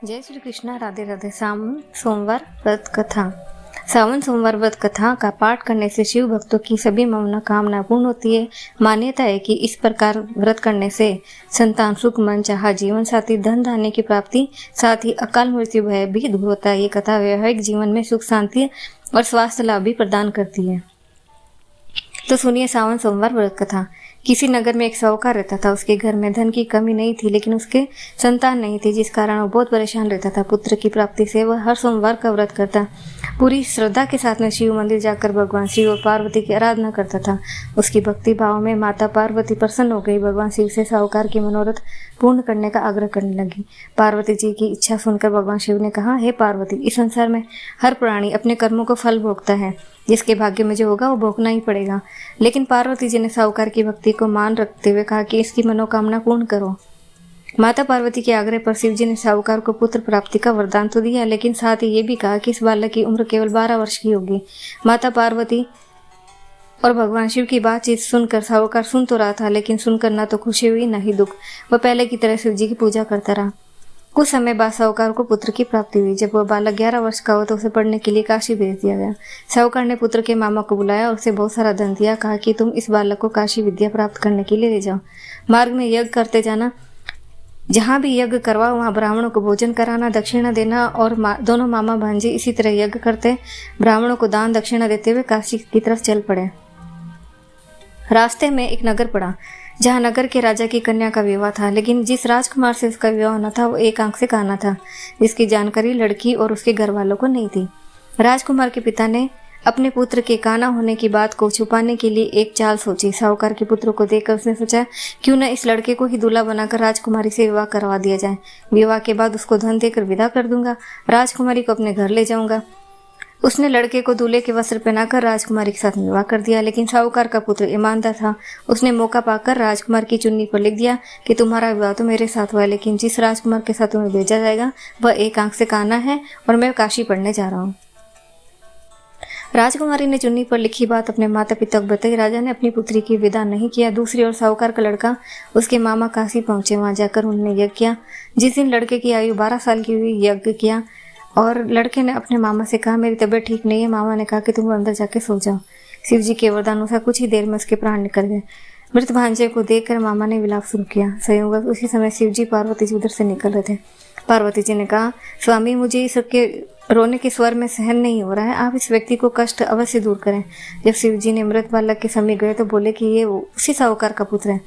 जय श्री कृष्णा। राधे राधे। सावन सोमवार व्रत कथा। सावन सोमवार व्रत कथा का पाठ करने से शिव भक्तों की सभी मनोकामना पूर्ण होती है। मान्यता है कि इस प्रकार व्रत करने से संतान सुख, मन चाहा जीवन साथी, धन धान्य की प्राप्ति, साथ ही अकाल मृत्यु भय भी दूर होता है। ये कथा वैवाहिक जीवन में सुख, शांति और स्वास्थ्य लाभ भी प्रदान करती है। तो सुनिए सावन सोमवार व्रत कथा। किसी नगर में एक साहूकार रहता था। उसके घर में धन की कमी नहीं थी, लेकिन उसके संतान नहीं थी, जिस कारण वो बहुत परेशान रहता था। पुत्र की प्राप्ति से वह हर सोमवार का व्रत करता। पूरी श्रद्धा के साथ में शिव मंदिर जाकर भगवान शिव और पार्वती की आराधना करता था। उसकी भक्ति भाव में माता पार्वती प्रसन्न हो गई। भगवान शिव से साहूकार की मनोरथ पूर्ण करने का आग्रह करने लगी। पार्वती जी की इच्छा सुनकर भगवान शिव ने कहा, हे पार्वती, इस संसार में हर प्राणी अपने कर्मों को फल भोगता है। जिसके भाग्य में जो होगा वो भोगना ही पड़ेगा। लेकिन पार्वती जी ने साहूकार की भक्ति को मान रखते हुए कहा कि इसकी मनोकामना पूर्ण करो। माता पार्वती के आग्रह पर शिव जी ने साहूकार को पुत्र प्राप्ति का वरदान तो दिया, लेकिन साथ ही ये भी कहा कि इस बालक की उम्र केवल 12 वर्ष की होगी। माता पार्वती और भगवान शिव की बातचीत सुनकर साहूकार सुन तो रहा था, लेकिन सुनकर न तो खुशी हुई न ही दुख। वह पहले की तरह शिव जी की पूजा करता रहा। कुछ समय बाद साहूकार को पुत्र की प्राप्ति हुई। जब वह बालक 11 वर्ष का हुआ तो उसे पढ़ने के लिए काशी भेज दिया गया। साहूकार ने पुत्र के मामा को बुलाया और उसे बहुत सारा धन दिया। कहा कि तुम इस बालक को काशी विद्या प्राप्त करने के लिए ले जाओ। मार्ग में यज्ञ करते जाना, जहाँ भी यज्ञ करवाओ वहाँ ब्राह्मणों को भोजन कराना, दक्षिणा देना। और दोनों मामा भांजे इसी तरह यज्ञ करते ब्राह्मणों को दान दक्षिणा देते हुए काशी की तरफ चल पड़े। रास्ते में एक नगर पड़ा, जहाँ नगर के राजा की कन्या का विवाह था, लेकिन जिस राजकुमार से उसका विवाह होना था वो एक आंख से काना था, जिसकी जानकारी लड़की और उसके घर वालों को नहीं थी। राजकुमार के पिता ने अपने पुत्र के काना होने की बात को छुपाने के लिए एक चाल सोची। साहूकार के पुत्र को देखकर उसने सोचा, क्यों न इस लड़के को ही दूल्हा बनाकर राजकुमारी से विवाह करवा दिया जाए। विवाह के बाद उसको धन देकर विदा कर दूंगा, राजकुमारी को अपने घर ले जाऊंगा। उसने लड़के को दूल्हे के वस्त्र पहनाकर राजकुमारी के साथ विवाह कर दिया। लेकिन साहूकार का पुत्र ईमानदार था। उसने मौका पाकर राजकुमार की चुन्नी पर लिख दिया कि तुम्हारा विवाह तो मेरे साथ हुआ, लेकिन जिस राजकुमार के साथ तुम्हें भेजा जाएगा वह एक आंख से काना है और मैं काशी पढ़ने जा रहा हूँ। राजकुमारी ने चुन्नी पर लिखी बात अपने माता पिता को बताई। राजा ने अपनी पुत्री की विदा नहीं किया। दूसरी ओर साहूकार का लड़का उसके मामा काशी पहुंचे। वहां जाकर उन्होंने यज्ञ किया। जिस दिन लड़के की आयु 12 साल की हुई, यज्ञ किया और लड़के ने अपने मामा से कहा, मेरी तबीयत ठीक नहीं है। मामा ने कहा कि तुम अंदर जाके सो जाओ। शिव जी के वरदान अनुसार कुछ ही देर में उसके प्राण निकल गए। मृत भांजे को देखकर मामा ने विलाप शुरू किया। संयोग उसी समय शिव जी पार्वती जी उधर से निकल रहे थे। पार्वती जी ने कहा, स्वामी, मुझे सबके रोने के स्वर में सहन नहीं हो रहा है, आप इस व्यक्ति को कष्ट अवश्य दूर करें। जब शिव जी ने मृत बालक के समीप गए तो बोले कि ये उसी साहूकार का पुत्र है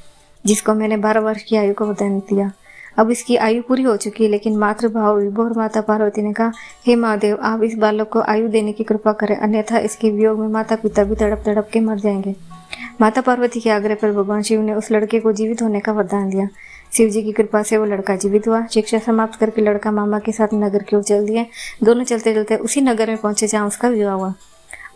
जिसको मैंने 12 वर्ष की आयु का वरदान दिया। अब इसकी आयु पूरी हो चुकी है, लेकिन मातृभाव विभोर माता पार्वती ने कहा, हे महादेव, आप इस बालक को आयु देने की कृपा करें, अन्यथा इसके वियोग में माता पिता भी तड़प तड़प के मर जाएंगे। माता पार्वती के आग्रह पर भगवान शिव ने उस लड़के को जीवित होने का वरदान दिया। शिव जी की कृपा से वो लड़का जीवित हुआ। शिक्षा समाप्त करके लड़का मामा के साथ नगर की ओर चल दिए। दोनों चलते चलते उसी नगर में पहुंचे जहाँ उसका विवाह हुआ।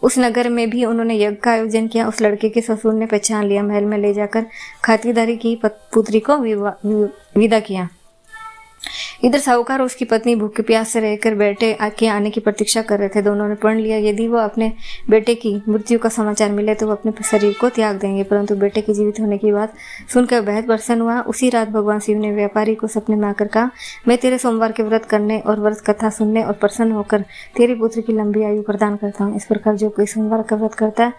उस नगर में भी उन्होंने यज्ञ का आयोजन किया। उस लड़के के ससुर ने पहचान लिया। महल में ले जाकर खातिरदारी की पुत्री को विदा किया। इधर साहूकार और उसकी पत्नी भूखे प्यास से रहकर बेटे के आने की प्रतीक्षा कर रहे थे। दोनों ने प्रण लिया, यदि वो अपने बेटे की मृत्यु का समाचार मिले तो वो अपने शरीर को त्याग देंगे। परंतु बेटे के जीवित होने की बात सुनकर बेहद प्रसन्न हुआ। उसी रात भगवान शिव ने व्यापारी को सपने में आकर कहा, मैं तेरे सोमवार के व्रत करने और व्रत कथा सुनने और प्रसन्न होकर तेरे पुत्र की लंबी आयु प्रदान करता हूँ। इस प्रकार जो कोई सोमवार का व्रत करता है,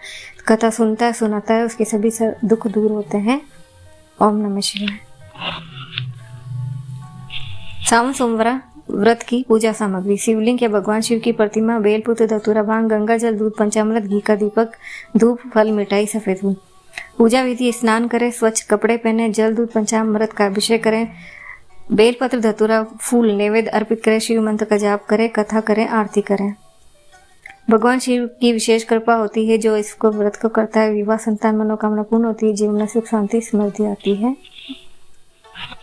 कथा सुनता है, सुनाता है, उसके सभी दुख दूर होते हैं। ओम नमः शिवाय। सावन सोमवार व्रत की पूजा सामग्री। शिवलिंग या भगवान शिव की प्रतिमा, बेलपुत्र, धतूरा, भांग, गंगा जल, दूध, पंचामृत, घी का दीपक, धूप, फल, मिठाई, सफेद फूल। पूजा विधि, स्नान करें, स्वच्छ कपड़े पहने, जल, दूध, पंचामृत का अभिषेक करें, बेलपत्र, धतूरा, फूल नैवेद्य अर्पित करें, शिव मंत्र का जाप करें, कथा करें, आरती करें। भगवान शिव की विशेष कृपा होती है। जो इसको व्रत को करता है, विवाह, संतान, मनोकामना पूर्ण होती है, जीवन में सुख, शांति, समृद्धि आती है।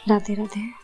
राधे राधे।